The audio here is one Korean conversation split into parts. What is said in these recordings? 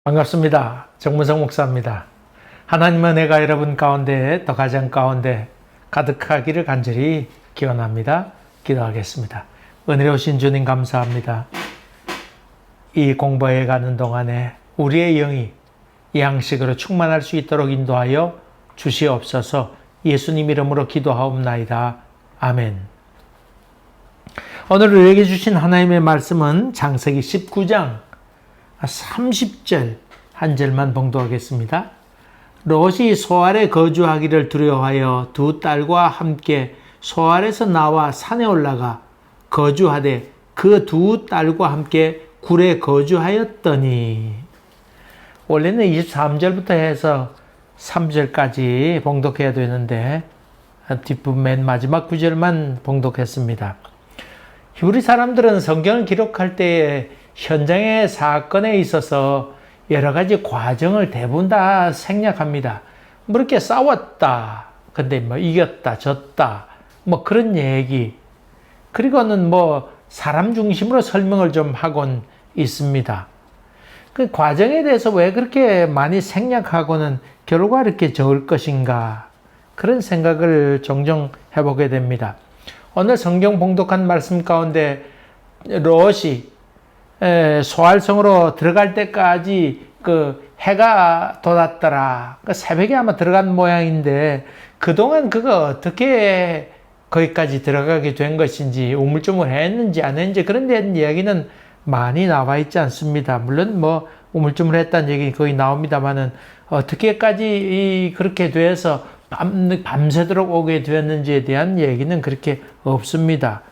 반갑습니다. 정문성 목사입니다. 하나님의 은혜가 여러분 가운데 또 가정 가운데 가득하기를 간절히 기원합니다. 기도하겠습니다. 은혜로우신 주님 감사합니다. 이 공부해 가는 동안에 우리의 영이 양식으로 충만할 수 있도록 인도하여 주시옵소서. 예수님 이름으로 기도하옵나이다. 아멘. 오늘 우리에게 주신 하나님의 말씀은 창세기 19장 30절 한 절만 봉독하겠습니다. 롯이 소알에 거주하기를 두려워하여 두 딸과 함께 소알에서 나와 산에 올라가 거주하되 그 두 딸과 함께 굴에 거주하였더니, 원래는 23절부터 해서 3절까지 봉독해야 되는데 뒷부분 맨 마지막 구절만 봉독했습니다. 우리 사람들은 성경을 기록할 때에 현장의 사건에 있어서 여러 가지 과정을 대부분 다 생략합니다. 뭐 이렇게 싸웠다, 근데 뭐 이겼다, 졌다, 뭐 그런 얘기, 그리고는 뭐 사람 중심으로 설명을 좀 하곤 있습니다. 그 과정에 대해서 왜 그렇게 많이 생략하고는 결과 이렇게 적을 것인가, 그런 생각을 종종 해보게 됩니다. 오늘 성경 봉독한 말씀 가운데 롯이 소알성으로 들어갈 때까지 그 해가 돋았더라, 그 새벽에 아마 들어간 모양인데 그동안 그거 어떻게 거기까지 들어가게 된 것인지, 우물쭈물했는지 안 했는지 그런 데 이야기는 많이 나와 있지 않습니다. 물론 뭐 우물쭈물했다는 얘기 거의 나옵니다만은 어떻게까지 그렇게 돼서 밤새도록 오게 되었는지에 대한 얘기는 그렇게 없습니다.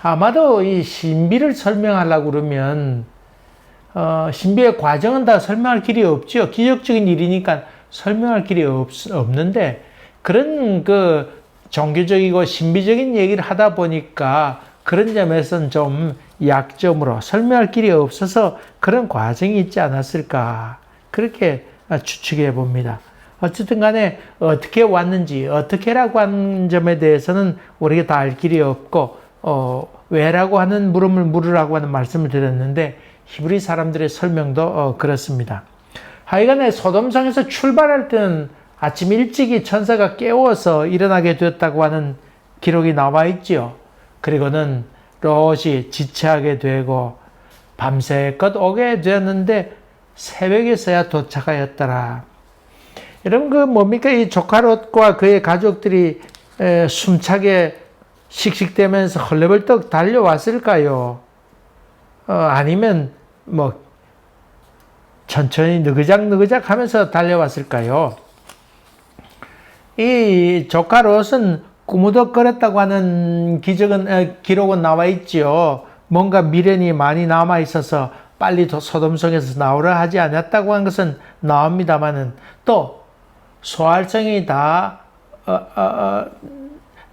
아마도 이 신비를 설명하려고 그러면 신비의 과정은 다 설명할 길이 없죠. 기적적인 일이니까 설명할 길이 없는데, 그런 그 종교적이고 신비적인 얘기를 하다 보니까 그런 점에서는 좀 약점으로 설명할 길이 없어서 그런 과정이 있지 않았을까, 그렇게 추측해 봅니다. 어쨌든 간에 어떻게 왔는지, 어떻게라고 하는 점에 대해서는 우리가 다 알 길이 없고, 왜라고 하는 물음을 물으라고 하는 말씀을 드렸는데 히브리 사람들의 설명도 그렇습니다. 하여간에 소돔성에서 출발할 때는 아침 일찍이 천사가 깨워서 일어나게 되었다고 하는 기록이 나와 있지요. 그리고는 롯이 지체하게 되고 밤새껏 오게 되었는데 새벽에서야 도착하였더라. 여러분, 그 뭡니까? 이 조카 롯과 그의 가족들이 숨차게 씩씩대면서 헐레벌떡 달려왔을까요? 아니면 뭐 천천히 느그작느그작 하면서 달려왔을까요? 이 조카 롯은 꾸무덕거렸다고 하는 기록은 나와 있지요. 뭔가 미련이 많이 남아 있어서 빨리 소돔성에서 나오라 하지 않았다고 하는 것은 나옵니다만은, 또 소알성이 다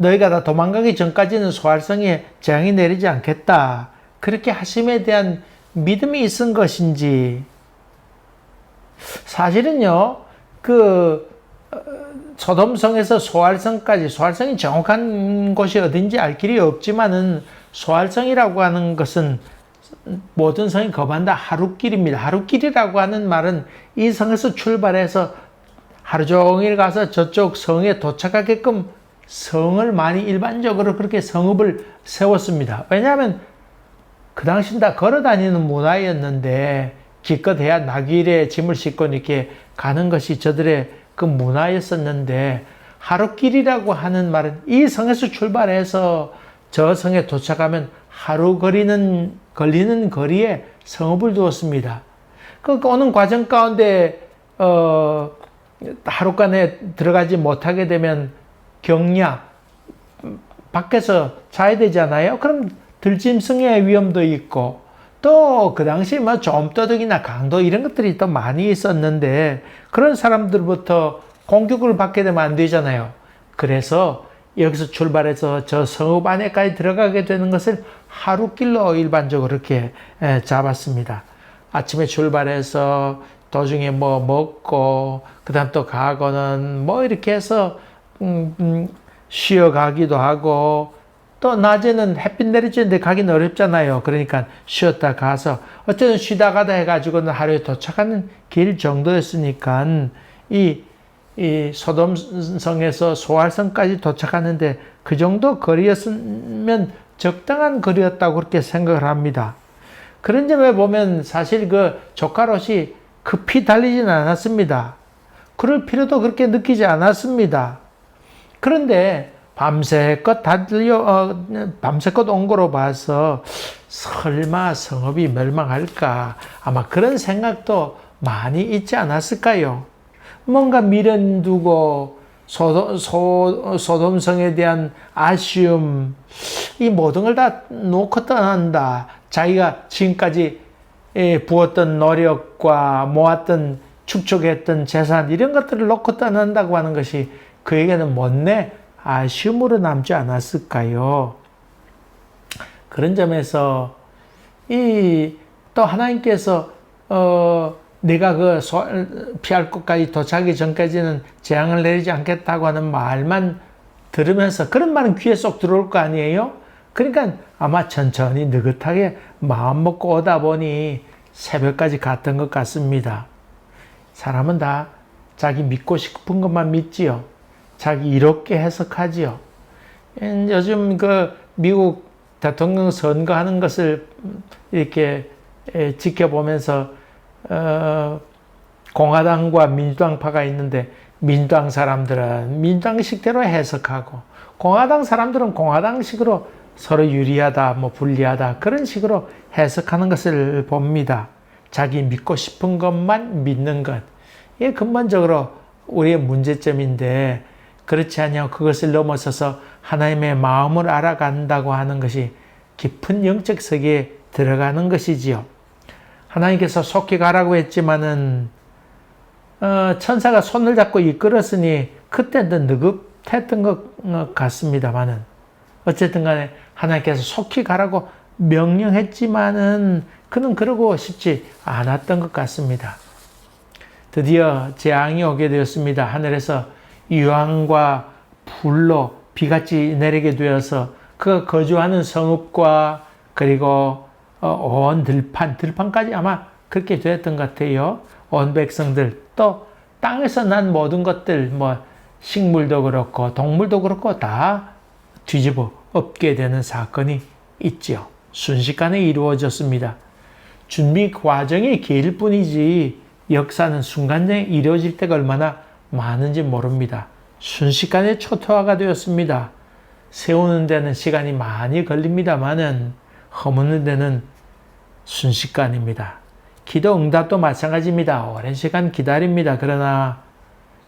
너희가 다 도망가기 전까지는 소알성에 재앙이 내리지 않겠다, 그렇게 하심에 대한 믿음이 있은 것인지. 사실은요, 소돔성에서 소알성까지, 소알성이 정확한 곳이 어딘지 알 길이 없지만은 소알성이라고 하는 것은 모든 성이 거반다 하룻길입니다. 하룻길이라고 하는 말은 이 성에서 출발해서 하루 종일 가서 저쪽 성에 도착하게끔 성을 많이 일반적으로 그렇게 성읍을 세웠습니다. 왜냐하면 그 당시는 다 걸어 다니는 문화였는데, 기껏해야 나귀에 짐을 싣고 이렇게 가는 것이 저들의 그 문화였었는데, 하루길이라고 하는 말은 이 성에서 출발해서 저 성에 도착하면 하루 걸리는 거리에 성읍을 두었습니다. 그 오는 과정 가운데 하룻간에 들어가지 못하게 되면 경야, 밖에서 자야 되잖아요. 그럼 들짐승의 위험도 있고, 또 그 당시 뭐 좀도둑이나 강도 이런 것들이 또 많이 있었는데 그런 사람들부터 공격을 받게 되면 안 되잖아요. 그래서 여기서 출발해서 저 성읍 안에까지 들어가게 되는 것을 하루길로 일반적으로 이렇게 잡았습니다. 아침에 출발해서 도중에 뭐 먹고 그 다음 또 가고는 뭐 이렇게 해서 쉬어가기도 하고 또 낮에는 햇빛 내리쬐는데 가긴 어렵잖아요. 그러니까 쉬었다 가서 어쨌든 쉬다 가다 해가지고는 하루에 도착하는 길 정도였으니까 이 소돔성에서 소알성까지 도착하는데 그 정도 거리였으면 적당한 거리였다고 그렇게 생각을 합니다. 그런 점에 보면 사실 그 조카 롯이 급히 달리지는 않았습니다. 그럴 필요도 그렇게 느끼지 않았습니다. 그런데 밤새껏 밤새껏 온 거로 봐서 설마 성읍이 멸망할까? 아마 그런 생각도 많이 있지 않았을까요? 뭔가 미련 두고 소돔성에 대한 아쉬움, 이 모든 걸 다 놓고 떠난다. 자기가 지금까지 부었던 노력과 모았던 축적했던 재산 이런 것들을 놓고 떠난다고 하는 것이 그에게는 못내 아쉬움으로 남지 않았을까요? 그런 점에서 또 하나님께서 내가 피할 곳까지 도착하기 전까지는 재앙을 내리지 않겠다고 하는 말만 들으면서 그런 말은 귀에 쏙 들어올 거 아니에요? 그러니까 아마 천천히 느긋하게 마음 먹고 오다 보니 새벽까지 갔던 것 같습니다. 사람은 다 자기 믿고 싶은 것만 믿지요. 자기 이롭게 해석하지요. 요즘 그 미국 대통령 선거하는 것을 이렇게 지켜보면서 공화당과 민주당파가 있는데 민주당 사람들은 민주당식대로 해석하고 공화당 사람들은 공화당식으로 서로 유리하다, 불리하다 그런 식으로 해석하는 것을 봅니다. 자기 믿고 싶은 것만 믿는 것. 이게 근본적으로 우리의 문제점인데 그렇지 않냐 그것을 넘어서서 하나님의 마음을 알아간다고 하는 것이 깊은 영적 세계에 들어가는 것이지요. 하나님께서 속히 가라고 했지만은 천사가 손을 잡고 이끌었으니 그때도 느긋했던 것 같습니다만은 어쨌든 간에 하나님께서 속히 가라고 명령했지만은 그는 그러고 싶지 않았던 것 같습니다. 드디어 재앙이 오게 되었습니다. 하늘에서 유황과 불로 비같이 내리게 되어서 그 거주하는 성읍과 그리고 온 들판까지 아마 그렇게 되었던 것 같아요. 온 백성들 또 땅에서 난 모든 것들 식물도 그렇고 동물도 그렇고 다 뒤집어 엎게 되는 사건이 있죠. 순식간에 이루어졌습니다. 준비 과정이 길 뿐이지 역사는 순간에 이루어질 때가 얼마나 많은지 모릅니다. 순식간에 초토화가 되었습니다. 세우는 데는 시간이 많이 걸립니다만은 허무는 데는 순식간입니다. 기도 응답도 마찬가지입니다. 오랜 시간 기다립니다. 그러나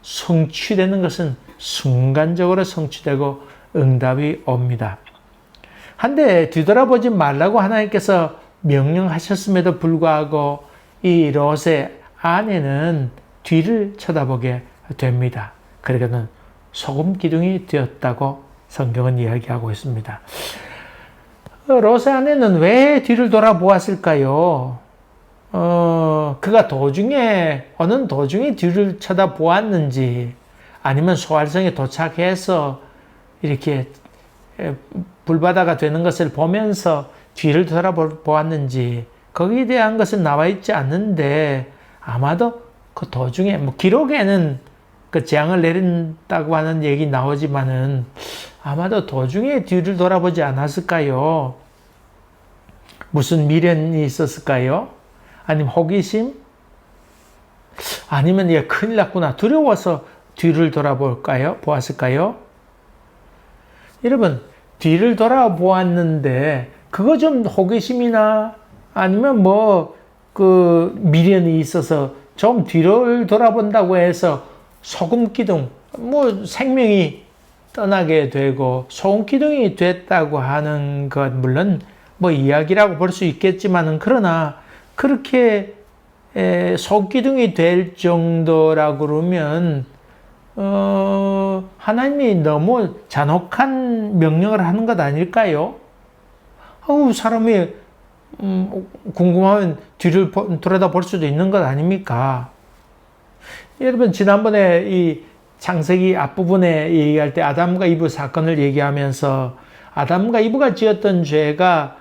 성취되는 것은 순간적으로 성취되고 응답이 옵니다. 한데 뒤돌아보지 말라고 하나님께서 명령하셨음에도 불구하고 이 롯의 아내는 뒤를 쳐다보게 됩니다. 그러니까는 소금 기둥이 되었다고 성경은 이야기하고 있습니다. 롯의 아내는 왜 뒤를 돌아보았을까요? 그가 어느 도중에 뒤를 쳐다보았는지 아니면 소알성에 도착해서 이렇게 불바다가 되는 것을 보면서 뒤를 돌아보았는지 거기에 대한 것은 나와 있지 않는데 아마도 그 도중에 기록에는 그 재앙을 내린다고 하는 얘기 나오지만은 아마도 도중에 뒤를 돌아보지 않았을까요? 무슨 미련이 있었을까요? 아니면 호기심? 아니면 얘 큰일 났구나 두려워서 뒤를 보았을까요? 여러분 뒤를 돌아보았는데 그거 좀 호기심이나 아니면 미련이 있어서 좀 뒤를 돌아본다고 해서 소금기둥 생명이 떠나게 되고 소금기둥이 됐다고 하는 것 물론 이야기라고 볼 수 있겠지만은 그러나 그렇게 소금기둥이 될 정도라고 그러면 하나님이 너무 잔혹한 명령을 하는 것 아닐까요? 사람이 궁금하면 뒤를 돌아다 볼 수도 있는 것 아닙니까? 여러분 지난번에 이 창세기 앞부분에 얘기할 때 아담과 이브 사건을 얘기하면서 아담과 이브가 지었던 죄가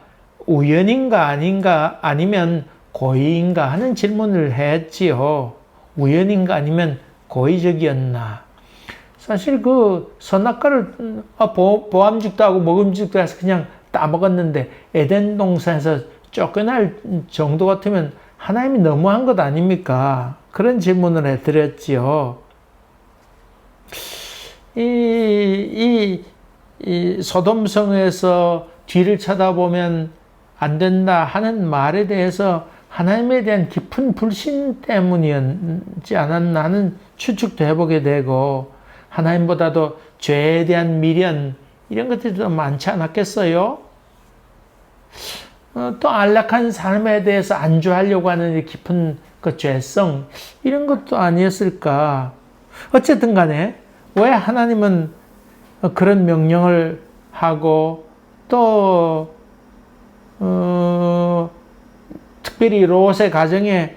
우연인가 아닌가 아니면 고의인가 하는 질문을 했지요. 우연인가 아니면 고의적이었나. 사실 그 선악과를 보암직도 하고 먹음직도 해서 그냥 따먹었는데 에덴 동산에서 쫓겨날 정도 같으면 하나님이 너무한 것 아닙니까? 그런 질문을 해드렸지요. 이 소돔성에서 뒤를 쳐다보면 안 된다 하는 말에 대해서 하나님에 대한 깊은 불신 때문이었지 않았나 하는 추측도 해보게 되고, 하나님보다도 죄에 대한 미련, 이런 것들이 더 많지 않았겠어요? 또 안락한 삶에 대해서 안주하려고 하는 깊은 그 죄성, 이런 것도 아니었을까? 어쨌든 간에 왜 하나님은 그런 명령을 하고 또 특별히 롯의 가정의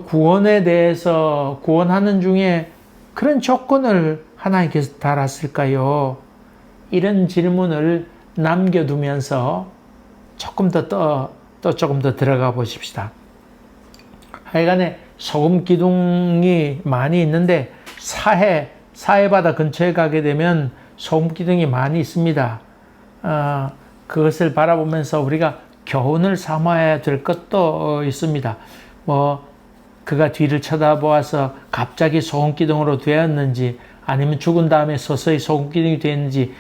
구원에 대해서 구원하는 중에 그런 조건을 하나님께서 달았을까요? 이런 질문을 남겨두면서 조금 더 들어가 보십시다. 하여간에 소금 기둥이 많이 있는데 사해 바다 근처에 가게 되면 소금 기둥이 많이 있습니다. 그것을 바라보면서 우리가 교훈을 삼아야 될 것도 있습니다. 그가 뒤를 쳐다보아서 갑자기 소금 기둥으로 되었는지, 아니면 죽은 다음에 서서히 소금 기둥이 되었는지,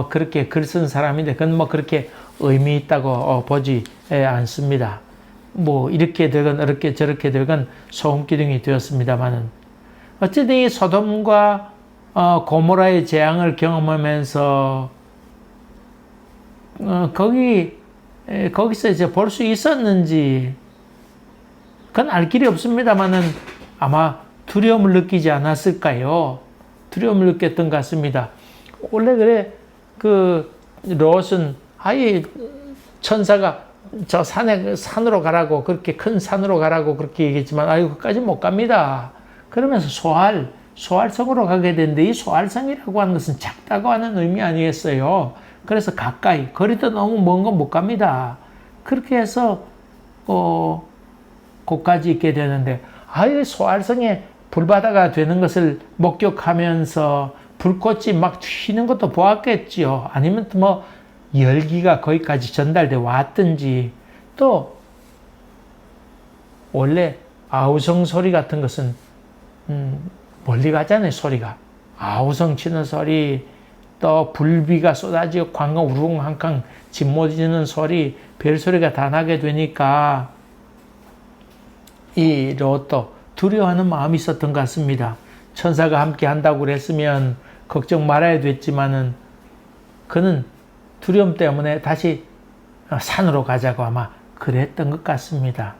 그렇게 글 쓴 사람인데, 그건 그렇게 의미 있다고 보지 않습니다. 이렇게 되건 어렵게 저렇게 되건 소금 기둥이 되었습니다만은, 어쨌든 이 소돔과 고모라의 재앙을 경험하면서 거기서 이제 볼 수 있었는지 그건 알 길이 없습니다만은 아마 두려움을 느끼지 않았을까요? 두려움을 느꼈던 것 같습니다. 원래 그래 롯은 아예 천사가 저 산으로 가라고, 그렇게 큰 산으로 가라고 그렇게 얘기했지만 거기까지 못 갑니다. 그러면서 소알성으로 가게 되는데, 이 소알성이라고 하는 것은 작다고 하는 의미 아니겠어요? 그래서 가까이, 거리도 너무 먼 건 못 갑니다. 그렇게 해서 곳까지 있게 되는데, 소알성에 불바다가 되는 것을 목격하면서 불꽃이 막 튀는 것도 보았겠지요. 아니면 열기가 거기까지 전달돼 왔든지, 또 원래 아우성 소리 같은 것은 멀리 가잖아요. 소리가 아우성 치는 소리, 또 불비가 쏟아지고 광광 우릉한강 짓모지는 소리, 별소리가 다 나게 되니까 이 롯도 두려워하는 마음이 있었던 것 같습니다. 천사가 함께 한다고 그랬으면 걱정 말아야 됐지만은 그는 두려움 때문에 다시 산으로 가자고 아마 그랬던 것 같습니다.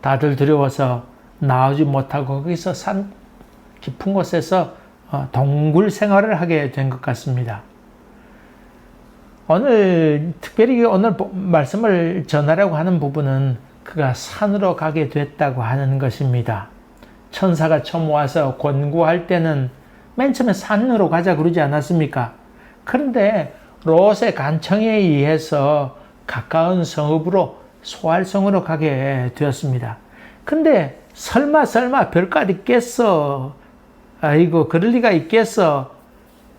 다들 두려워서 나오지 못하고 거기서 산 깊은 곳에서 동굴 생활을 하게 된 것 같습니다. 특별히 오늘 말씀을 전하려고 하는 부분은 그가 산으로 가게 됐다고 하는 것입니다. 천사가 처음 와서 권고할 때는 맨 처음에 산으로 가자 그러지 않았습니까? 그런데 롯의 간청에 의해서 가까운 성읍으로 소알성으로 가게 되었습니다. 근데 설마 별것 있겠어? 그럴 리가 있겠어?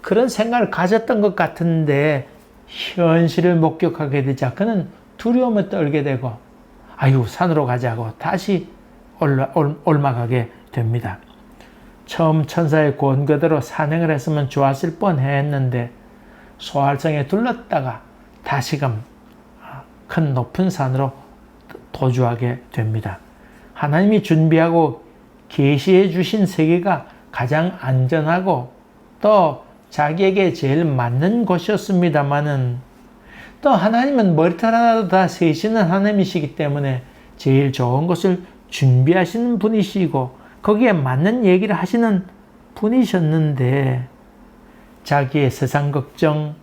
그런 생각을 가졌던 것 같은데 현실을 목격하게 되자 그는 두려움을 떨게 되고 산으로 가자고 다시 올라가게 됩니다. 처음 천사의 권고대로 산행을 했으면 좋았을 뻔했는데 소알성에 둘렀다가 다시금 큰 높은 산으로 도주하게 됩니다. 하나님이 준비하고 계시해 주신 세계가 가장 안전하고 또 자기에게 제일 맞는 곳이었습니다만은, 또 하나님은 머리털 하나도 다 세시는 하나님이시기 때문에 제일 좋은 것을 준비하시는 분이시고 거기에 맞는 얘기를 하시는 분이셨는데, 자기의 세상 걱정,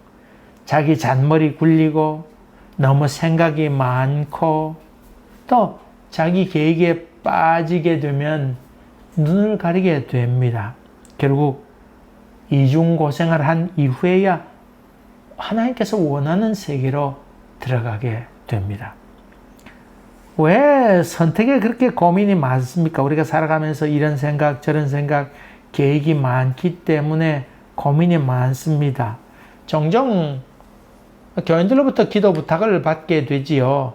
자기 잔머리 굴리고 너무 생각이 많고 또 자기 계획에 빠지게 되면 눈을 가리게 됩니다. 결국 이중고생을 한 이후에야 하나님께서 원하는 세계로 들어가게 됩니다. 왜 선택에 그렇게 고민이 많습니까? 우리가 살아가면서 이런 생각, 저런 생각, 계획이 많기 때문에 고민이 많습니다. 종종 교인들로부터 기도 부탁을 받게 되지요.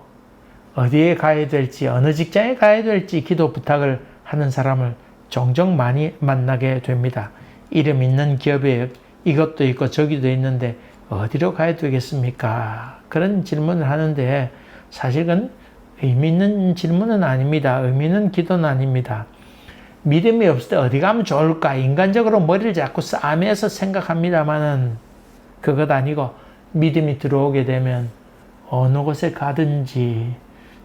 어디에 가야 될지, 어느 직장에 가야 될지 기도 부탁을 하는 사람을 종종 많이 만나게 됩니다. 이름 있는 기업에 이것도 있고 저기도 있는데 어디로 가야 되겠습니까? 그런 질문을 하는데 사실은 의미 있는 질문은 아닙니다. 의미 있는 기도는 아닙니다. 믿음이 없을 때 어디 가면 좋을까? 인간적으로 머리를 자꾸 싸매서 생각합니다만은 그것 아니고 믿음이 들어오게 되면 어느 곳에 가든지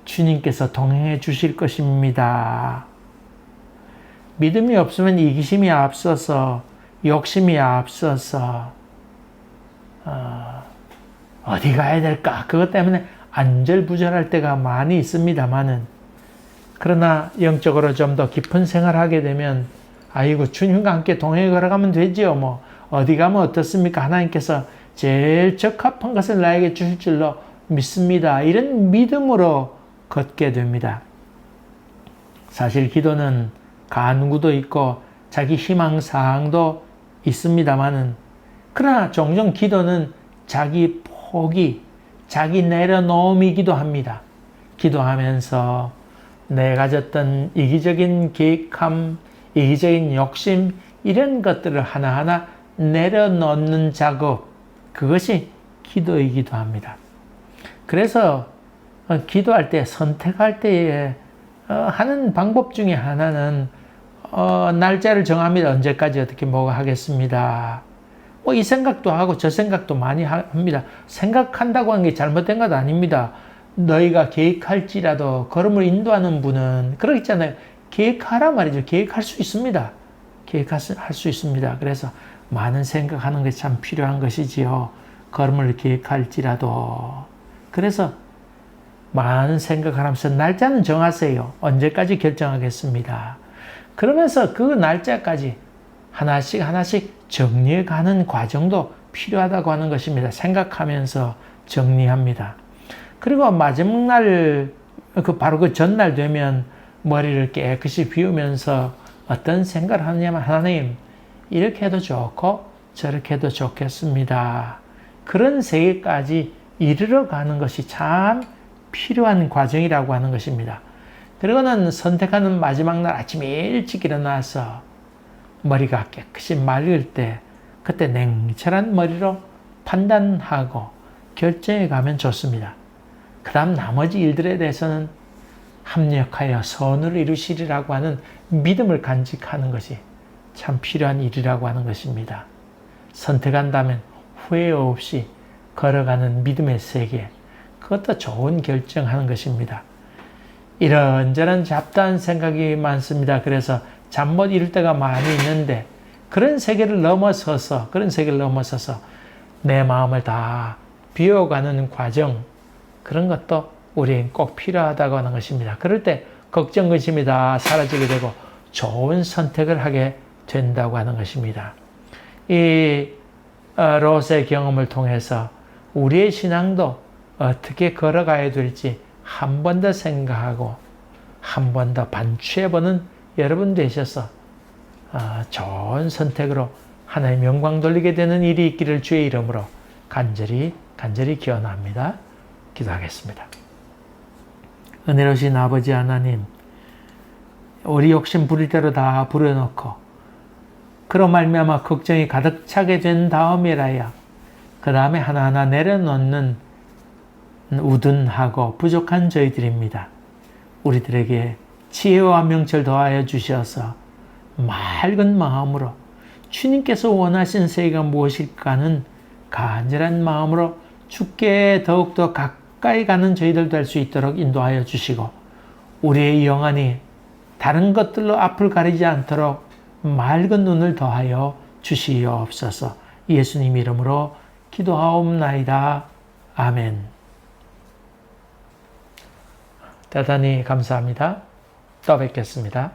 주님께서 동행해 주실 것입니다. 믿음이 없으면 이기심이 앞서서 욕심이 앞서서 어디 가야 될까? 그것 때문에 안절부절할 때가 많이 있습니다만은 그러나 영적으로 좀 더 깊은 생활을 하게 되면 아이고 주님과 함께 동행해 걸어가면 되지요. 뭐 어디 가면 어떻습니까? 하나님께서 제일 적합한 것을 나에게 주실 줄로 믿습니다. 이런 믿음으로 걷게 됩니다. 사실 기도는 간구도 있고 자기 희망사항도 있습니다만은 그러나 종종 기도는 자기 포기, 자기 내려놓음이기도 합니다. 기도하면서 내가 가졌던 이기적인 계획함, 이기적인 욕심 이런 것들을 하나하나 내려놓는 작업, 그것이 기도이기도 합니다. 그래서 기도할 때, 선택할 때에 하는 방법 중에 하나는 날짜를 정합니다. 언제까지 어떻게 뭐가 하겠습니다. 뭐 이 생각도 하고 저 생각도 많이 합니다. 생각한다고 하는 게 잘못된 것 아닙니다. 너희가 계획할지라도 걸음을 인도하는 분은 그러잖아요. 계획하라 말이죠. 계획할 수 있습니다. 계획할 수 있습니다. 그래서 많은 생각하는 것이 참 필요한 것이지요. 걸음을 계획할지라도. 그래서 많은 생각을 하면서 날짜는 정하세요. 언제까지 결정하겠습니다. 그러면서 그 날짜까지 하나씩 하나씩 정리해 가는 과정도 필요하다고 하는 것입니다. 생각하면서 정리합니다. 그리고 마지막 날, 바로 그 전날 되면 머리를 깨끗이 비우면서 어떤 생각을 하느냐면 하나님, 이렇게 해도 좋고 저렇게 해도 좋겠습니다. 그런 세계까지 이르러 가는 것이 참 필요한 과정이라고 하는 것입니다. 그리고는 선택하는 마지막 날 아침에 일찍 일어나서 머리가 깨끗이 맑을 때 그때 냉철한 머리로 판단하고 결정해 가면 좋습니다. 그 다음 나머지 일들에 대해서는 합력하여 선을 이루시리라고 하는 믿음을 간직하는 것이 참 필요한 일이라고 하는 것입니다. 선택한다면 후회 없이 걸어가는 믿음의 세계, 그것도 좋은 결정하는 것입니다. 이런저런 잡다한 생각이 많습니다. 그래서 잠 못 이룰 때가 많이 있는데 그런 세계를 넘어서서 내 마음을 다 비워가는 과정, 그런 것도 우리에겐 꼭 필요하다고 하는 것입니다. 그럴 때 걱정, 근심이 다 사라지게 되고 좋은 선택을 하게 된다고 하는 것입니다. 이 롯의 경험을 통해서 우리의 신앙도 어떻게 걸어가야 될지 한 번 더 생각하고 한 번 더 반추해보는 여러분 되셔서 좋은 선택으로 하나님 영광 돌리게 되는 일이 있기를 주의 이름으로 간절히 기원합니다. 기도하겠습니다. 은혜로우신 아버지 하나님, 우리 욕심 부릴 대로 다 부려놓고 그로 말미암아 걱정이 가득 차게 된 다음이라야 그 다음에 하나하나 내려놓는 우둔하고 부족한 저희들입니다. 우리들에게 지혜와 명철 더하여 주셔서 맑은 마음으로 주님께서 원하신 세계가 무엇일까는 간절한 마음으로 주께 더욱더 가까이 가는 저희들도 할 수 있도록 인도하여 주시고 우리의 영안이 다른 것들로 앞을 가리지 않도록 맑은 눈을 더하여 주시옵소서. 예수님 이름으로 기도하옵나이다. 아멘. 대단히 감사합니다. 또 뵙겠습니다.